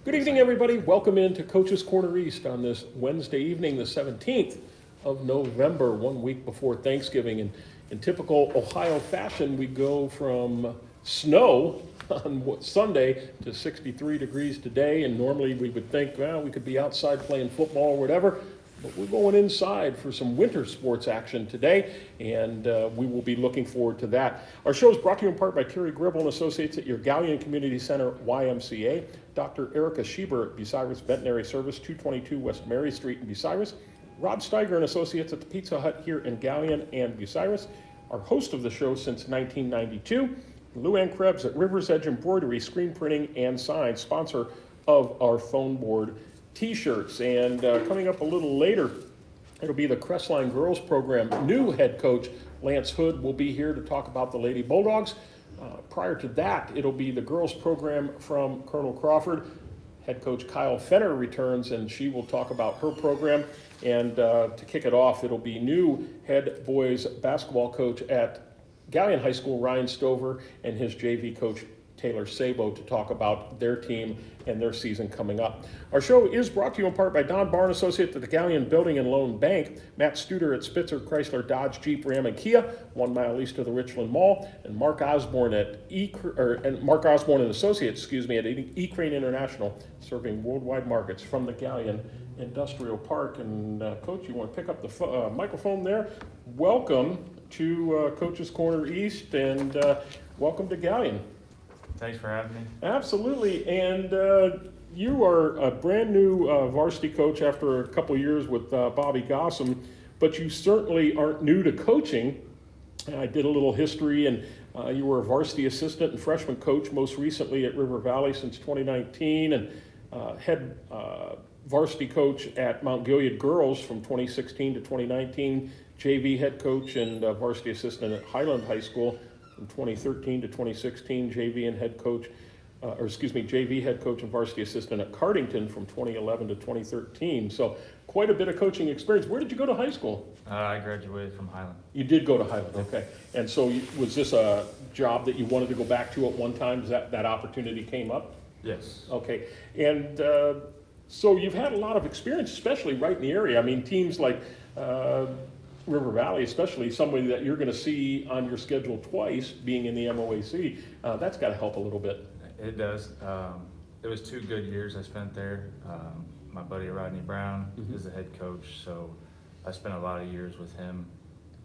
Good evening, everybody. Welcome into Coach's Corner East on this Wednesday evening, the 17th of November, 1 week before Thanksgiving. And in typical Ohio fashion, we go from snow on Sunday to 63 degrees today. And normally we would think, well, we could be outside playing football or whatever. But we're going inside for some winter sports action today, and we will be looking forward to that. Our show is brought to you in part by Terry Gribble and Associates at your Galion Community Center, YMCA, Dr. Erica Schieber at Bucyrus Veterinary Service, 222 West Mary Street in Bucyrus, Rob Steiger and Associates at the Pizza Hut here in Galion and Bucyrus, our host of the show since 1992, Luann Krebs at River's Edge Embroidery, Screen Printing, and Signs, sponsor of our phone board T-shirts. And coming up a little later, it'll be the Crestline Girls Program. New head coach Lance Hood will be here to talk about the Lady Bulldogs. Prior to that, it'll be the girls program from Colonel Crawford. Head coach Kyle Fenner returns, and she will talk about her program. And to kick it off, it'll be new head boys basketball coach at Galion High School, Ryan Stover, and his JV coach Taylor Sabo to talk about their team and their season coming up. Our show is brought to you in part by Don Barn Associates at the Galion Building and Loan Bank, Matt Studer at Spitzer Chrysler Dodge Jeep Ram and Kia, 1 mile east of the Richland Mall, and Mark Osborne at Mark Osborne and Associates, at E-Crane International, serving worldwide markets from the Galion Industrial Park. And Coach, you want to pick up the microphone there? Welcome to Coach's Corner East, and welcome to Galion. Thanks for having me. Absolutely, and you are a brand new varsity coach after a couple of years with Bobby Gossam, but you certainly aren't new to coaching. I did a little history, and you were a varsity assistant and freshman coach most recently at River Valley since 2019, and head varsity coach at Mount Gilead Girls from 2016 to 2019, JV head coach and varsity assistant at Highland High School from 2013 to 2016, JV head coach and varsity assistant at Cardington from 2011 to 2013. So quite a bit of coaching experience. Where did you go to high school? I graduated from Highland. You did go to Highland, okay. And so was this a job that you wanted to go back to at one time? That opportunity came up? Yes. Okay. And so you've had a lot of experience, especially right in the area. I mean, teams like River Valley, especially somebody that you're going to see on your schedule twice, being in the MOAC, that's got to help a little bit. It does. It was 2 good years I spent there. My buddy Rodney Brown is the head coach, so I spent a lot of years with him,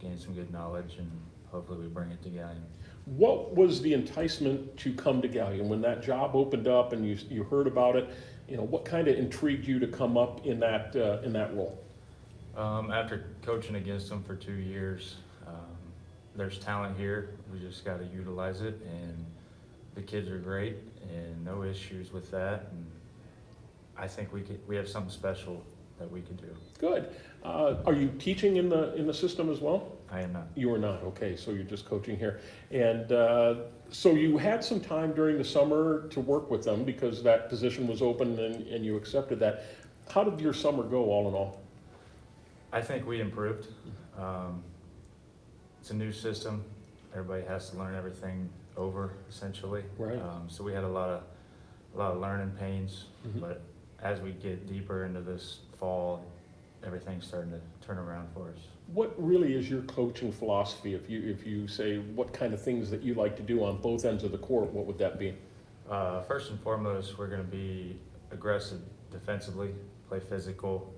gained some good knowledge, and hopefully we bring it to Galion. What was the enticement to come to Galion when that job opened up and you heard about it? You know, what kind of intrigued you to come up in that role? After coaching against them for 2 years, there's talent here. We just got to utilize it, and the kids are great, and no issues with that. And I think we have something special that we could do. Good. Are you teaching in the system as well? I am not. You are not. Okay, so you're just coaching here, and so you had some time during the summer to work with them because that position was open and you accepted that. How did your summer go, all in all? I think we improved. It's a new system. Everybody has to learn everything over, essentially. Right. So we had a lot of learning pains, but as we get deeper into this fall, everything's starting to turn around for us. What really is your coaching philosophy? If you say what kind of things that you like to do on both ends of the court, what would that be? First and foremost, we're going to be aggressive defensively, play physical,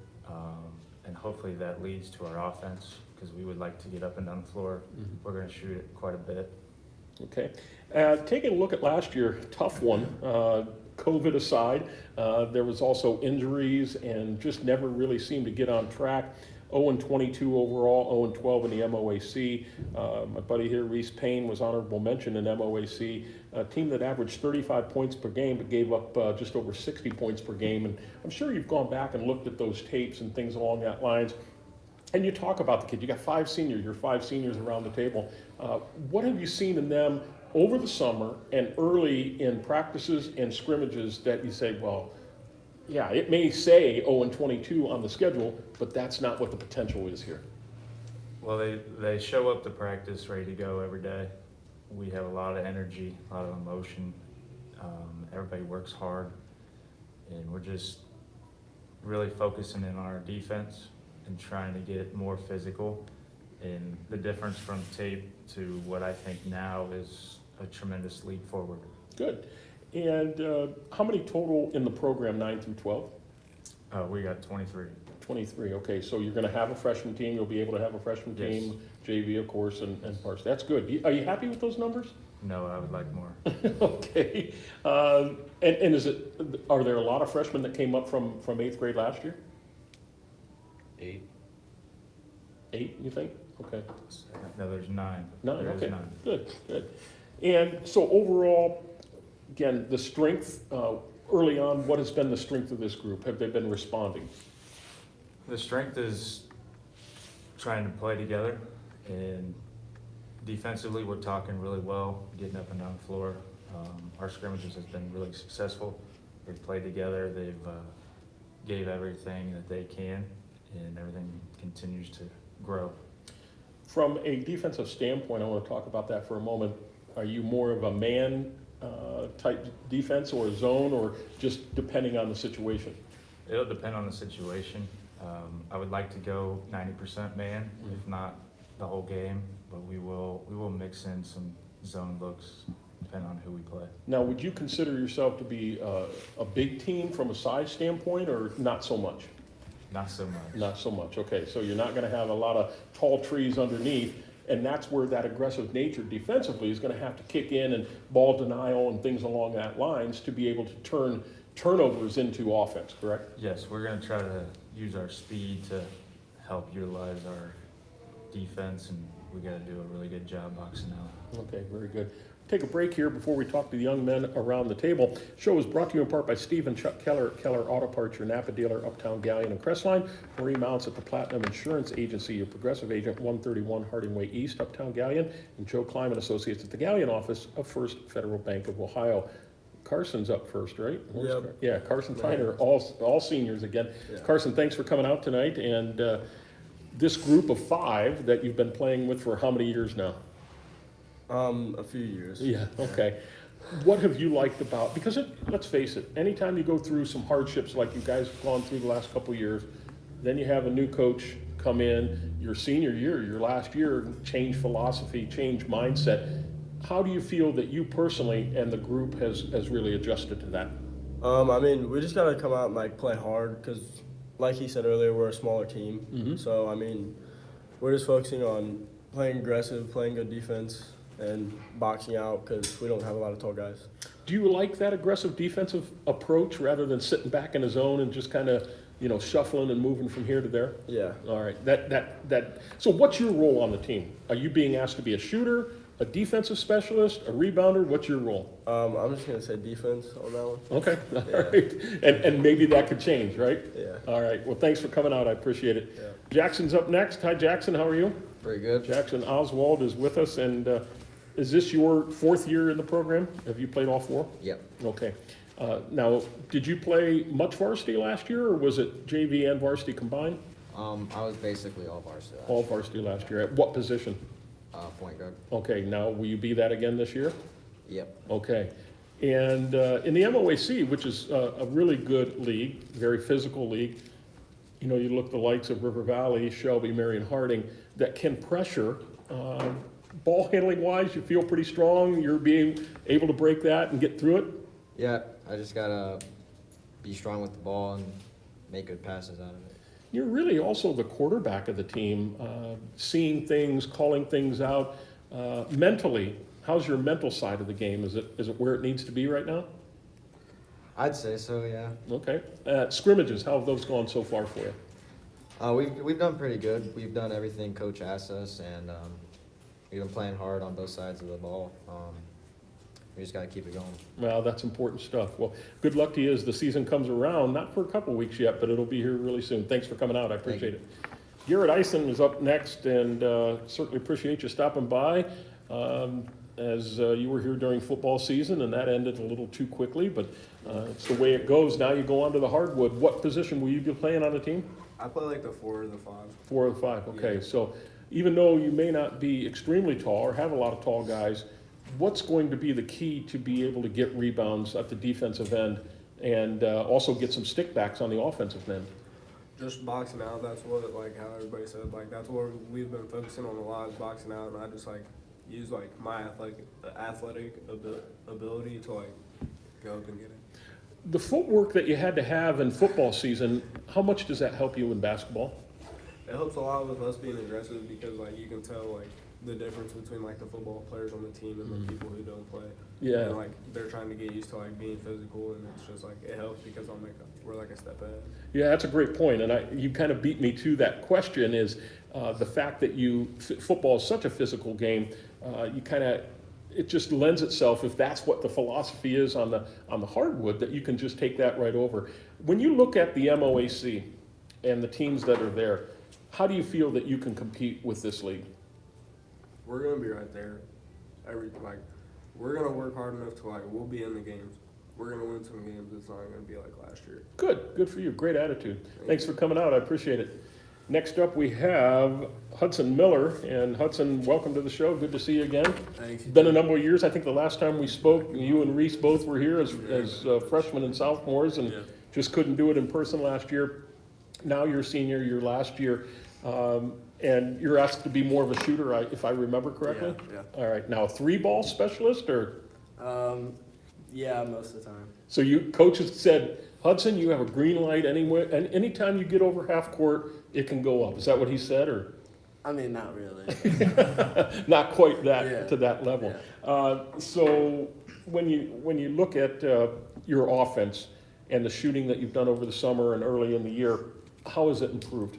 and hopefully that leads to our offense because we would like to get up and down the floor. We're going to shoot it quite a bit. Okay. Taking a look at last year, tough one. COVID aside, there was also injuries and just never really seemed to get on track. 0-22 overall, 0-12 in the MOAC. My buddy here, Rece Payne, was honorable mention in MOAC. A team that averaged 35 points per game but gave up just over 60 points per game. And I'm sure you've gone back and looked at those tapes and things along that lines. And you talk about the kid. You got 5 seniors. You're 5 seniors around the table. What have you seen in them over the summer and early in practices and scrimmages that you say, well, yeah, it may say 0-22 on the schedule, but that's not what the potential is here? Well, they show up to practice ready to go every day. We have a lot of energy, a lot of emotion. Everybody works hard. and we're just really focusing in on our defense and trying to get more physical. And the difference from tape to what I think now is a tremendous leap forward. Good. And how many total in the program, 9 through 12? We got 23. 23, okay, so you're gonna have a freshman team, you'll be able to have a freshman Yes. team, JV, of course, and varsity. That's good. Are you happy with those numbers? No, I would like more. Okay. And are there a lot of freshmen that came up from 8th grade last year? 8. 8, you think? Okay. No, there's 9. 9, There is okay, 9. good, good. And so overall, again, the strength, early on, what has been the strength of this group? Have they been responding? The strength is trying to play together, and defensively, we're talking really well, getting up and down the floor. Our scrimmages has been really successful. They've played together, they've gave everything that they can, and everything continues to grow. From a defensive standpoint, I want to talk about that for a moment. Are you more of a man type defense or a zone, or just depending on the situation? It'll depend on the situation. I would like to go 90% man, if not the whole game, but we will mix in some zone looks depending on who we play. Now, would you consider yourself to be a big team from a size standpoint, or not so much? Not so much. Not so much, okay. So you're not going to have a lot of tall trees underneath, and that's where that aggressive nature defensively is going to have to kick in, and ball denial and things along that lines to be able to turn turnovers into offense, correct? Yes, we're going to try to use our speed to help utilize our defense, and we got to do a really good job boxing out. Okay, very good. Take a break here before we talk to the young men around the table. Show is brought to you in part by Steve and Chuck Keller, Keller Auto Parts, your Napa dealer, Uptown, Galion, and Crestline. Marie Mounts at the Platinum Insurance Agency, your Progressive Agent, 131 Harding Way East, Uptown, Galion. And Joe Kleiman Associates at the Galion office of First Federal Bank of Ohio. Carson's up first, right? Yep. Yeah, Carson Teynor, all seniors again. Yeah. Carson, thanks for coming out tonight. And this group of 5 that you've been playing with for how many years now? A few years. Yeah, okay. What have you liked about, because let's face it, anytime you go through some hardships like you guys have gone through the last couple of years, then you have a new coach come in, your senior year, your last year, change philosophy, change mindset. How do you feel that you personally and the group has really adjusted to that? I mean, we just gotta come out and play hard because, like he said earlier, we're a smaller team. Mhm. So I mean, we're just focusing on playing aggressive, playing good defense, and boxing out because we don't have a lot of tall guys. Do you like that aggressive defensive approach rather than sitting back in a zone and just kind of, shuffling and moving from here to there? Yeah. All right. So what's your role on the team? Are you being asked to be a shooter, a defensive specialist, a rebounder? What's your role? I'm just gonna say defense on that one. Okay. All Yeah. right. And maybe that could change, right? Yeah. All right. Well, thanks for coming out. I appreciate it. Yeah. Jackson's up next. Hi, Jaxon. How are you? Pretty good. Jaxon Oswald is with us. And is this your 4th year in the program? Have you played all 4? Yep. Okay. Now, did you play much varsity last year, or was it JV and varsity combined? I was basically all varsity. All varsity last year. At what position? Point guard. Okay, now will you be that again this year? Yep. Okay. And in the MOAC, which is a really good league, very physical league, you look at the likes of River Valley, Shelby, Marion, Harding, that can pressure. Ball handling wise, you feel pretty strong. You're being able to break that and get through it? Yeah, I just gotta be strong with the ball and make good passes out of it. You're really also the quarterback of the team, seeing things, calling things out. Mentally, how's your mental side of the game? Is it where it needs to be right now? I'd say so, yeah. Okay. Scrimmages, how have those gone so far for you? We've done pretty good. We've done everything Coach asked us, and we've been playing hard on both sides of the ball. We just gotta keep it going. Well, that's important stuff. Well, good luck to you as the season comes around. Not for a couple weeks yet, but it'll be here really soon. Thanks for coming out. I appreciate it. Garrett Eisen is up next, and certainly appreciate you stopping by. As you were here during football season, and that ended a little too quickly, but it's the way it goes. Now you go on to the hardwood. What position will you be playing on the team? I play like the 4 or the 5. 4 or 5, okay. Yeah. So even though you may not be extremely tall or have a lot of tall guys, what's going to be the key to be able to get rebounds at the defensive end and also get some stickbacks on the offensive end. Just boxing out, that's what, like, how everybody said, like, that's what we've been focusing on a lot is boxing out, and I just, like, use, like, my athletic ability to, like, go up and get it. The footwork that you had to have in football season, how much does that help you in basketball? It helps a lot with us being aggressive because, like, you can tell, like, the difference between, like, the football players on the team and the people who don't play. Yeah. And, like, they're trying to get used to, like, being physical, and it's just, like, it helps because we're, like, a step ahead. Yeah, that's a great point, and you kind of beat me to that question is the fact that football is such a physical game, it just lends itself, if that's what the philosophy is on the hardwood, that you can just take that right over. When you look at the MOAC and the teams that are there, how do you feel that you can compete with this league? We're gonna be right there. We're gonna work hard enough to, like, we'll be in the games. We're gonna win some games. It's not gonna be like last year. Good for you. Great attitude. Thanks for coming out. I appreciate it. Next up, we have Hudson Miller. And Hudson, welcome to the show. Good to see you again. Thanks. Been a number of years. I think the last time we spoke, you and Rece both were here as freshmen and sophomores, and just couldn't do it in person last year. Now you're a senior, your last year, and you're asked to be more of a shooter, if I remember correctly? Yeah. All right. Now, a three-ball specialist, or? Yeah, most of the time. So coach has said, Hudson, you have a green light anywhere, and anytime you get over half court, it can go up. Is that what he said, or? I mean, not really. Not quite that Yeah. to that level. So when you look at your offense and the shooting that you've done over the summer and early in the year, how has it improved?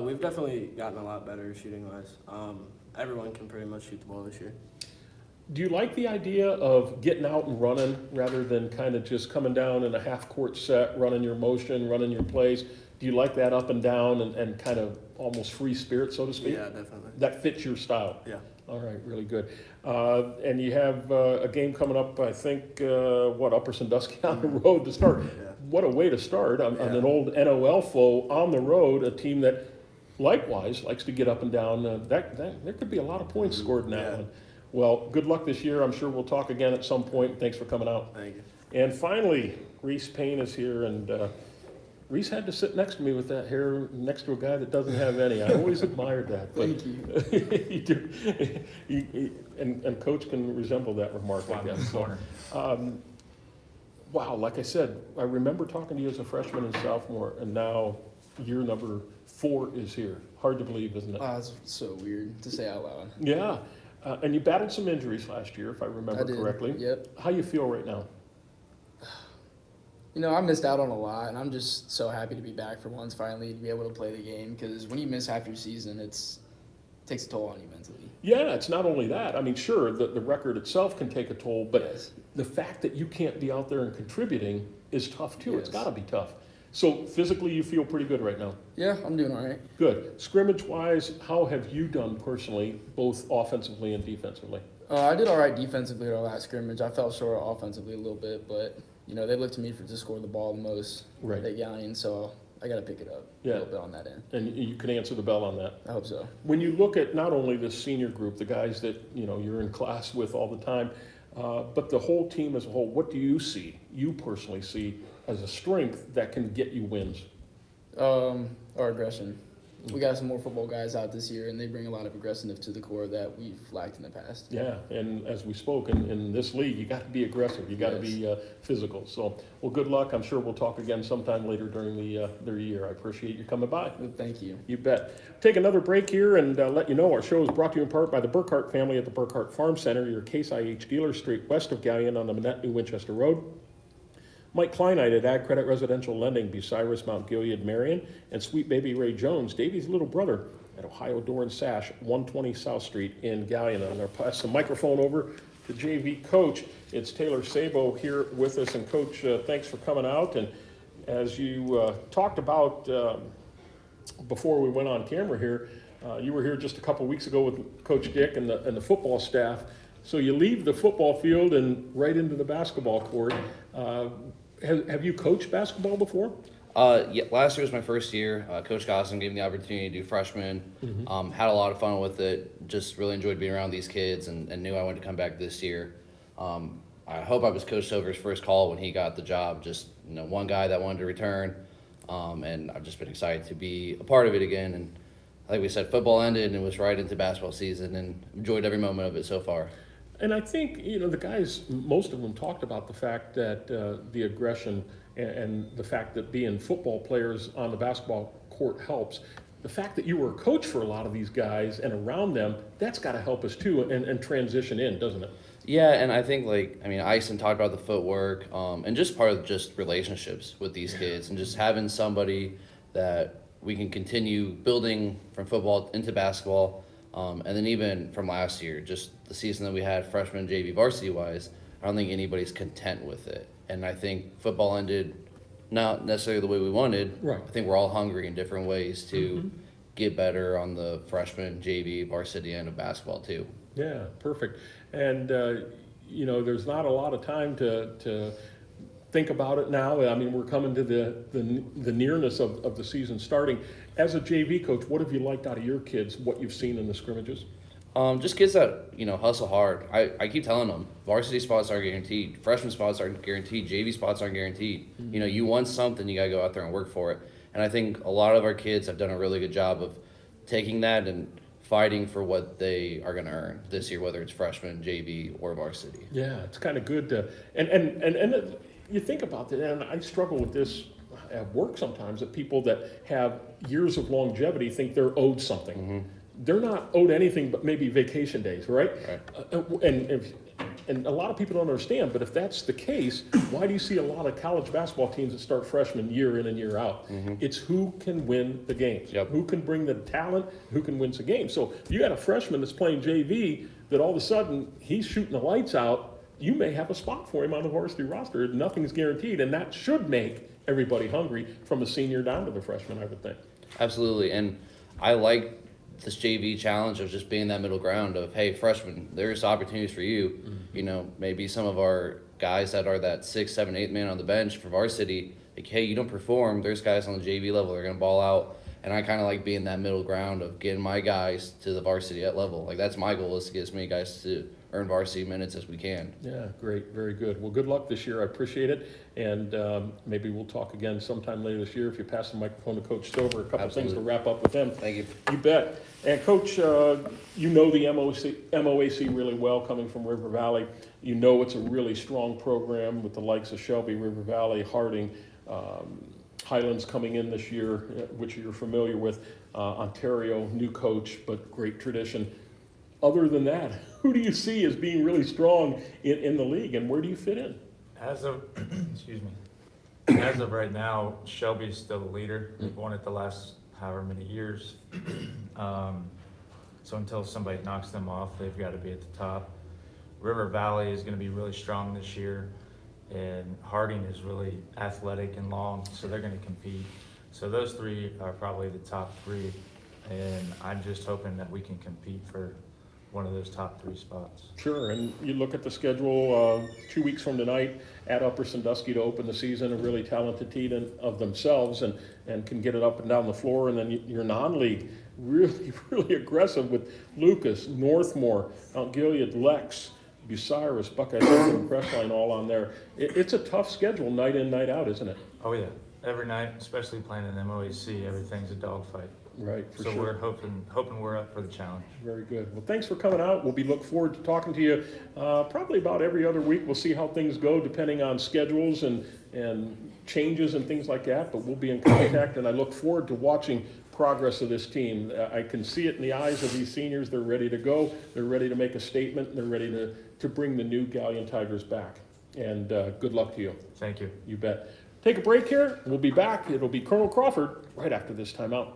We've definitely gotten a lot better shooting-wise. Everyone can pretty much shoot the ball this year. Do you like the idea of getting out and running rather than kind of just coming down in a half-court set, running your motion, running your plays? Do you like that up and down and kind of almost free spirit, so to speak? Yeah, definitely. That fits your style? Yeah. All right, really good. And you have a game coming up, I think, Upper Sandusky on the road to start. Yeah. What a way to start on Yeah. an old NOL foe on the road, a team that likewise likes to get up and down. There could be a lot of points scored in that Yeah. one. Well, good luck this year. I'm sure we'll talk again at some point. Thanks for coming out. Thank you. And finally, Rece Payne is here, and Rece had to sit next to me with that hair next to a guy that doesn't have any. I always admired that. Thank you. You do. And Coach can resemble that remark, I guess. So, wow, like I said, I remember talking to you as a freshman and sophomore, and now year number 4 is here. Hard to believe, isn't it? It's so weird to say out loud. Yeah. And you battled some injuries last year, if I remember I did. correctly. Yep. How you feel right now? You know, I missed out on a lot, and I'm just so happy to be back for once, finally, to be able to play the game, because when you miss half your season, it takes a toll on you mentally. Yeah, it's not only that. I mean, sure, the record itself can take a toll, but Yes. the fact that you can't be out there and contributing is tough, too. It's Yes. got to be tough. So physically, you feel pretty good right now? Yeah, I'm doing all right. Good. Scrimmage-wise, how have you done personally, both offensively and defensively? I did all right defensively at our last scrimmage. I fell short offensively a little bit, but, you know, they look to me to score the ball the most Right. at Galion, so I got to pick it up a Yeah. little bit on that end. And you can answer the bell on that. I hope so. When you look at not only the senior group, the guys that you're in class with all the time, but the whole team as a whole, what do you personally see as a strength that can get you wins? Our aggression. We got some more football guys out this year, and they bring a lot of aggressiveness to the core that we've lacked in the past. Yeah, and as we spoke, in this league, you got to be aggressive. You got to be physical. So, well, good luck. I'm sure we'll talk again sometime later during the year. I appreciate you coming by. Thank you. You bet. Take another break here and let you know our show is brought to you in part by the Burkhart family at the Burkhart Farm Center, your Case IH dealer, straight west of Galion on the Manette, New Winchester Road. Mike Kleinite at Ag Credit Residential Lending, Bucyrus, Mount Gilead, Marion, and Sweet Baby Ray Jones, Davey's little brother, at Ohio Door and Sash, 120 South Street in Galion. I'm going to pass the microphone over to JV Coach. It's Taylor Sabo here with us. And Coach, thanks for coming out. And as you talked about before we went on camera here, you were here just a couple weeks ago with Coach Dick and the football staff. So you leave the football field and right into the basketball court. Have you coached basketball before? Yeah, last year was my first year. Coach Garson gave me the opportunity to do freshman. Had a lot of fun with it. Just really enjoyed being around these kids and knew I wanted to come back this year. I hope I was Coach Silver's first call when he got the job. Just one guy that wanted to return, and I've just been excited to be a part of it again. And like we said, football ended and it was right into basketball season, and enjoyed every moment of it so far. And I think, the guys, most of them talked about the fact that the aggression and the fact that being football players on the basketball court helps. The fact that you were a coach for a lot of these guys and around them, that's got to help us too and transition in, doesn't it? Yeah, and I think Ison talked about the footwork, and just part of just relationships with these kids, and just having somebody that we can continue building from football into basketball, and then even from last year, just the season that we had freshman JV varsity wise, I don't think anybody's content with it, and I think football ended not necessarily the way we wanted. Right. I think we're all hungry in different ways to get better on the freshman JV varsity end of basketball too. Yeah, perfect. And, there's not a lot of time to think about it now. I mean, we're coming to the nearness of the season starting. As a JV coach, what have you liked out of your kids, what you've seen in the scrimmages? Just kids that, hustle hard. I keep telling them, varsity spots aren't guaranteed. Freshman spots aren't guaranteed. JV spots aren't guaranteed. You want something, you got to go out there and work for it. And I think a lot of our kids have done a really good job of taking that and fighting for what they are going to earn this year, whether it's freshman, JV, or varsity. Yeah, it's kind of good to, and you think about that, and I struggle with this at work sometimes, that people that have years of longevity think they're owed something. They're not owed anything but maybe vacation days, right? And a lot of people don't understand, but if that's the case, why do you see a lot of college basketball teams that start freshmen year in and year out? It's who can win the games, who can bring the talent, who can win the game. So you got a freshman that's playing JV that all of a sudden he's shooting the lights out, you may have a spot for him on the varsity roster. Nothing's guaranteed, and that should make everybody hungry from the senior down to the freshman, I would think. Absolutely, and I like this JV challenge of just being that middle ground of, hey, freshmen, there's opportunities for you. Maybe some of our guys that are that 6, 7, 8 man on the bench for varsity, like, hey, you don't perform, there's guys on the JV level that are going to ball out. And I kind of like being that middle ground of getting my guys to the varsity at level. Like, that's my goal, is to get as many guys to earn varsity minutes as we can. Yeah, great, very good. Well, good luck this year. I appreciate it, and maybe we'll talk again sometime later this year if you pass the microphone to Coach Silver. A couple Absolutely. things to wrap up with him. Thank you. You bet. And Coach, you know the MOAC really well, coming from River Valley. You know it's a really strong program with the likes of Shelby, River Valley, Harding, Highlands coming in this year, which you're familiar with. Ontario, new coach, but great tradition. Other than that, who do you see as being really strong in the league, and where do you fit in? As of, excuse me, as of right now, Shelby's still the leader. They've won it the last however many years. So until somebody knocks them off, they've got to be at the top. River Valley is going to be really strong this year, and Harding is really athletic and long, so they're going to compete. So those three are probably the top three, and I'm just hoping that we can compete for one of those top 3 spots. Sure, and you look at the schedule, 2 weeks from tonight at Upper Sandusky to open the season, a really talented team of themselves, and can get it up and down the floor. And then your non-league, really, really aggressive with Lucas, Northmore, Mount Gilead, Lex, Bucyrus, Buckeye, and Crestline all on there. It's a tough schedule, night in, night out, isn't it? Oh yeah, every night, especially playing in MOAC, everything's a dogfight. Right, for So sure. we're hoping we're up for the challenge. Very good. Well, thanks for coming out. We'll look forward to talking to you probably about every other week. We'll see how things go depending on schedules and changes and things like that, but we'll be in contact, and I look forward to watching progress of this team. I can see it in the eyes of these seniors. They're ready to go. They're ready to make a statement. They're ready to bring the new Galion Tigers back. And good luck to you. Thank you. You bet. Take a break here. We'll be back. It'll be Colonel Crawford right after this timeout.